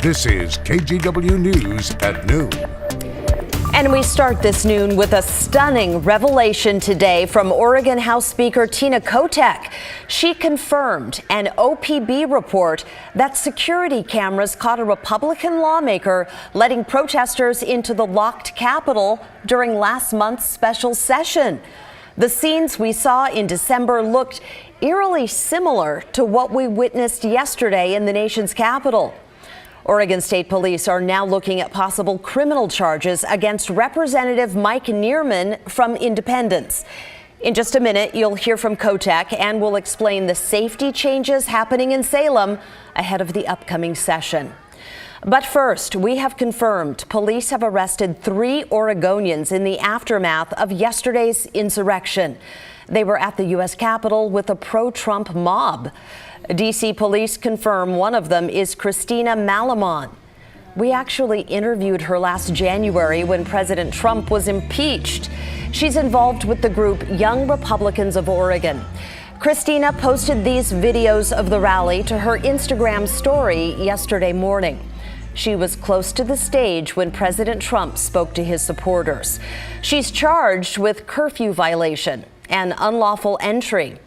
This is KGW News at noon. And we start this noon with a stunning revelation today from Oregon House Speaker Tina Kotek. She confirmed an OPB report that security cameras caught a Republican lawmaker letting protesters into the locked Capitol during last month's special session. The scenes we saw in December looked eerily similar to what we witnessed yesterday in the nation's capital. Oregon State Police are now looking at possible criminal charges against Representative Mike Nearman from Independence. In just a minute, you'll hear from Kotek and we'll explain the safety changes happening in Salem ahead of the upcoming session. But first, we have confirmed police have arrested 3 Oregonians in the aftermath of yesterday's insurrection. They were at the U.S. Capitol with a pro-Trump mob. D.C. police confirm one of them is Christina Malamon. We actually interviewed her last January when President Trump was impeached. She's involved with the group Young Republicans of Oregon. Christina posted these videos of the rally to her Instagram story yesterday morning. She was close to the stage when President Trump spoke to his supporters. She's charged with curfew violation and unlawful entry.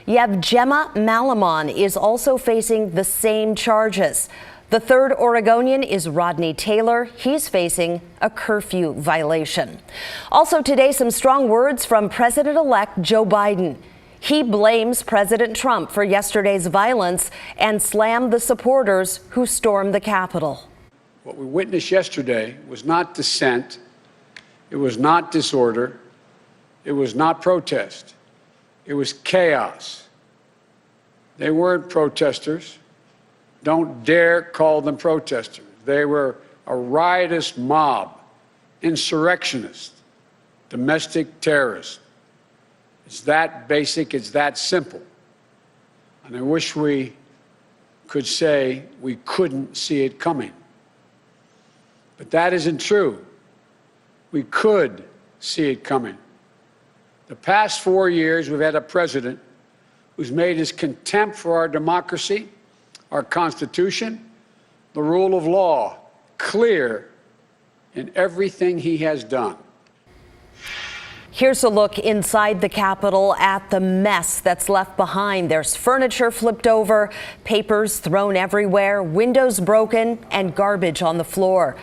Yevgenia Malamon is also facing the same charges. The third Oregonian is Rodney Taylor. He's facing a curfew violation. Also today, some strong words from President-elect Joe Biden. He blames President Trump for yesterday's violence and slammed the supporters who stormed the Capitol. What we witnessed yesterday was not dissent. It was not disorder. It was not protest. It was chaos. They weren't protesters. Don't dare call them protesters. They were a riotous mob, insurrectionists, domestic terrorists. It's that basic, it's that simple. And I wish we could say we couldn't see it coming. But that isn't true. We could see it coming. The past 4 years, we've had a president who's made his contempt for our democracy, our Constitution, the rule of law clear in everything he has done. Here's a look inside the Capitol at the mess that's left behind. There's furniture flipped over, papers thrown everywhere, windows broken, and garbage on the floor.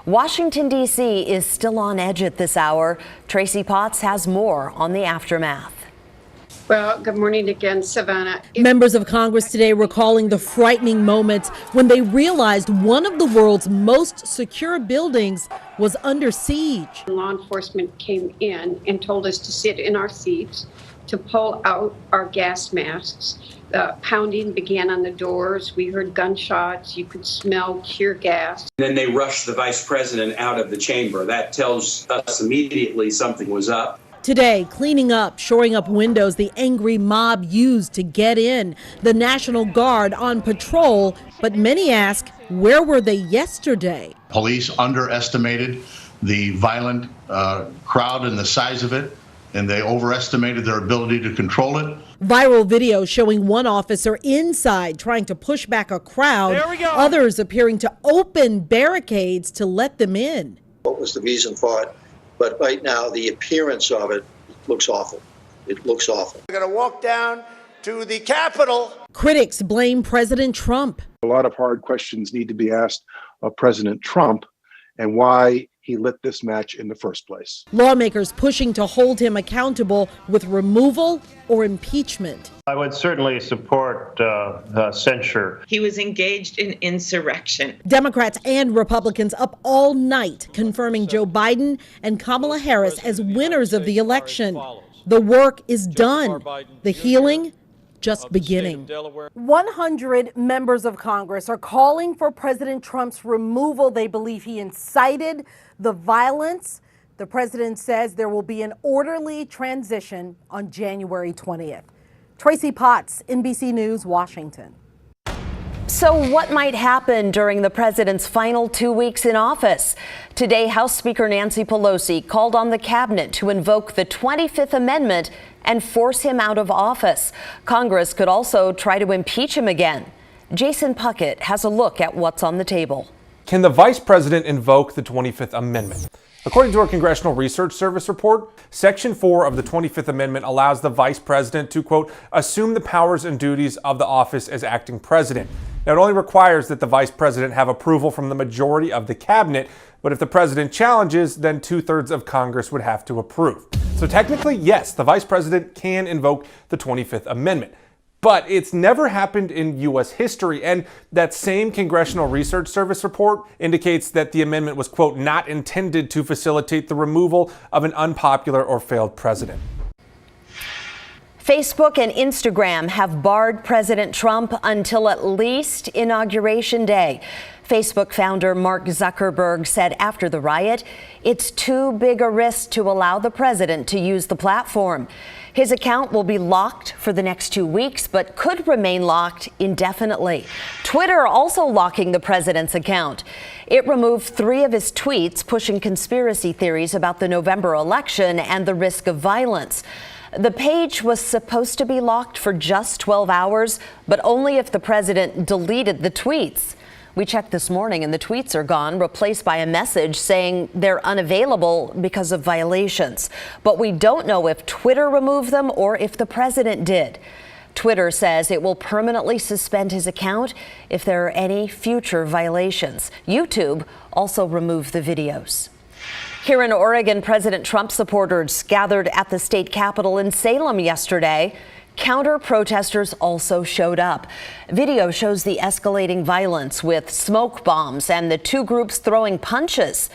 Washington, D.C. is still on edge at this hour. Tracy Potts has more on the aftermath. Well, good morning again, Savannah. Members of Congress today recalling the frightening moments when they realized one of the world's most secure buildings was under siege. Law enforcement came in and told us to sit in our seats, to pull out our gas masks. The pounding began on the doors. We heard gunshots. You could smell tear gas. Then they rushed the vice president out of the chamber. That tells us immediately something was up. Today, cleaning up, shoring up windows the angry mob used to get in. The National Guard on patrol, but many ask, where were they yesterday? Police underestimated the violent crowd and the size of it, and they overestimated their ability to control it. Viral video showing one officer inside trying to push back a crowd. There we go. Others appearing to open barricades to let them in. What was the reason for it? But right now, the appearance of it looks awful. It looks awful. We're going to walk down to the Capitol. Critics blame President Trump. A lot of hard questions need to be asked of President Trump and why he lit this match in the first place. Lawmakers pushing to hold him accountable with removal or impeachment. I would certainly support censure. He was engaged in insurrection. Democrats and Republicans up all night confirming Joe Biden and Kamala Harris as winners of the election. The work is done. The healing just beginning. 100 members of Congress are calling for President Trump's removal. They believe he incited the violence. The president says there will be an orderly transition on January 20th. Tracy Potts, NBC News, Washington. So what might happen during the president's final 2 weeks in office? Today, House Speaker Nancy Pelosi called on the cabinet to invoke the 25th Amendment and force him out of office. Congress could also try to impeach him again. Jason Puckett has a look at what's on the table. Can the vice president invoke the 25th Amendment? According to a Congressional Research Service report, Section 4 of the 25th Amendment allows the vice president to, quote, assume the powers and duties of the office as acting president. Now, it only requires that the vice president have approval from the majority of the cabinet, but if the president challenges, then 2/3 of Congress would have to approve. So technically, yes, the vice president can invoke the 25th Amendment. But it's never happened in U.S. history, and that same Congressional Research Service report indicates that the amendment was, quote, not intended to facilitate the removal of an unpopular or failed president. Facebook and Instagram have barred President Trump until at least Inauguration Day. Facebook founder Mark Zuckerberg said after the riot, it's too big a risk to allow the president to use the platform. His account will be locked for the next 2 weeks, but could remain locked indefinitely. Twitter also locking the president's account. It removed 3 of his tweets pushing conspiracy theories about the November election and the risk of violence. The page was supposed to be locked for just 12 hours, but only if the president deleted the tweets. We checked this morning and the tweets are gone, replaced by a message saying they're unavailable because of violations. But we don't know if Twitter removed them or if the president did. Twitter says it will permanently suspend his account if there are any future violations. YouTube also removed the videos. Here in Oregon, President Trump supporters gathered at the state capitol in Salem yesterday. Counter-protesters also showed up. Video shows the escalating violence with smoke bombs and the 2 groups throwing punches.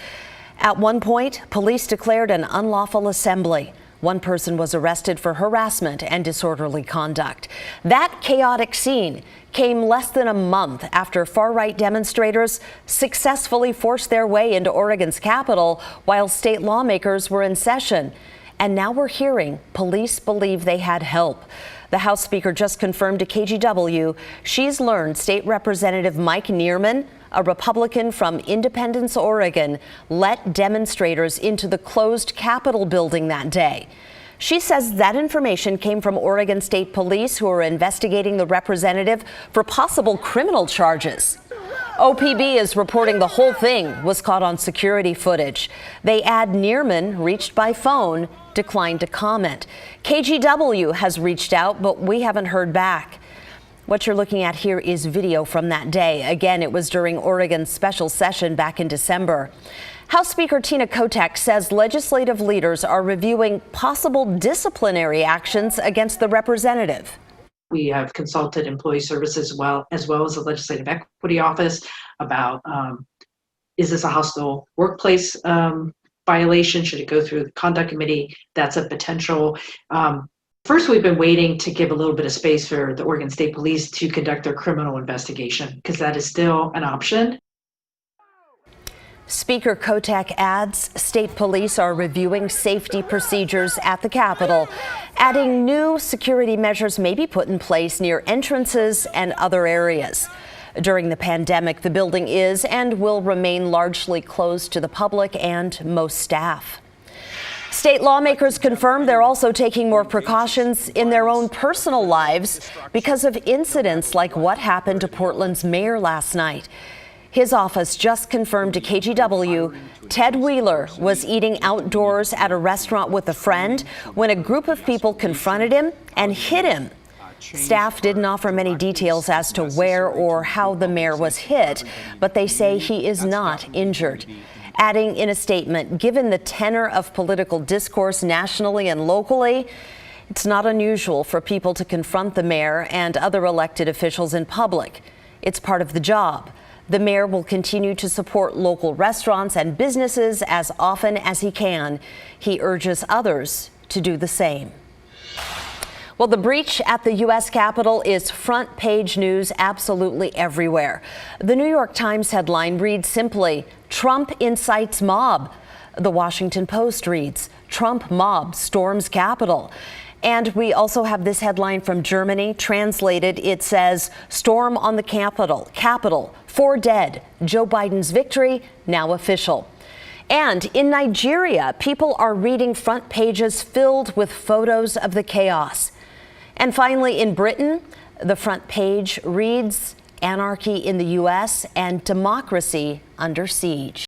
At one point, police declared an unlawful assembly. 1 person was arrested for harassment and disorderly conduct. That chaotic scene came less than a month after far-right demonstrators successfully forced their way into Oregon's capital while state lawmakers were in session. And now we're hearing police believe they had help. The House Speaker just confirmed to KGW she's learned State Representative Mike Neerman, a Republican from Independence, Oregon, let demonstrators into the closed Capitol building that day. She says that information came from Oregon State Police, who are investigating the representative for possible criminal charges. OPB is reporting the whole thing was caught on security footage. They add Neerman, reached by phone, declined to comment. KGW has reached out, but we haven't heard back. What you're looking at here is video from that day. Again, it was during Oregon's special session back in December. House Speaker Tina Kotek says legislative leaders are reviewing possible disciplinary actions against the representative. We have consulted Employee Services as well as the Legislative Equity Office about is this a hostile workplace violation? Should it go through the Conduct Committee? That's a potential. First, we've been waiting to give a little bit of space for the Oregon State Police to conduct their criminal investigation, because that is still an option. Speaker Kotek adds state police are reviewing safety procedures at the Capitol, adding new security measures may be put in place near entrances and other areas. During the pandemic, the building is and will remain largely closed to the public and most staff. State lawmakers confirm they're also taking more precautions in their own personal lives because of incidents like what happened to Portland's mayor last night. His office just confirmed to KGW Ted Wheeler was eating outdoors at a restaurant with a friend when a group of people confronted him and hit him. Staff didn't offer many details as to where or how the mayor was hit, but they say he is not injured. Adding in a statement, given the tenor of political discourse nationally and locally, it's not unusual for people to confront the mayor and other elected officials in public. It's part of the job. The mayor will continue to support local restaurants and businesses as often as he can. He urges others to do the same. Well, the breach at the U.S. Capitol is front page news absolutely everywhere. The New York Times headline reads simply, "Trump incites mob." The Washington Post reads, "Trump mob storms Capitol." And we also have this headline from Germany. Translated, it says, "Storm on the Capitol, 4 dead. Joe Biden's victory now official." And in Nigeria, people are reading front pages filled with photos of the chaos. And finally, in Britain, the front page reads, anarchy in the U.S., and democracy under siege.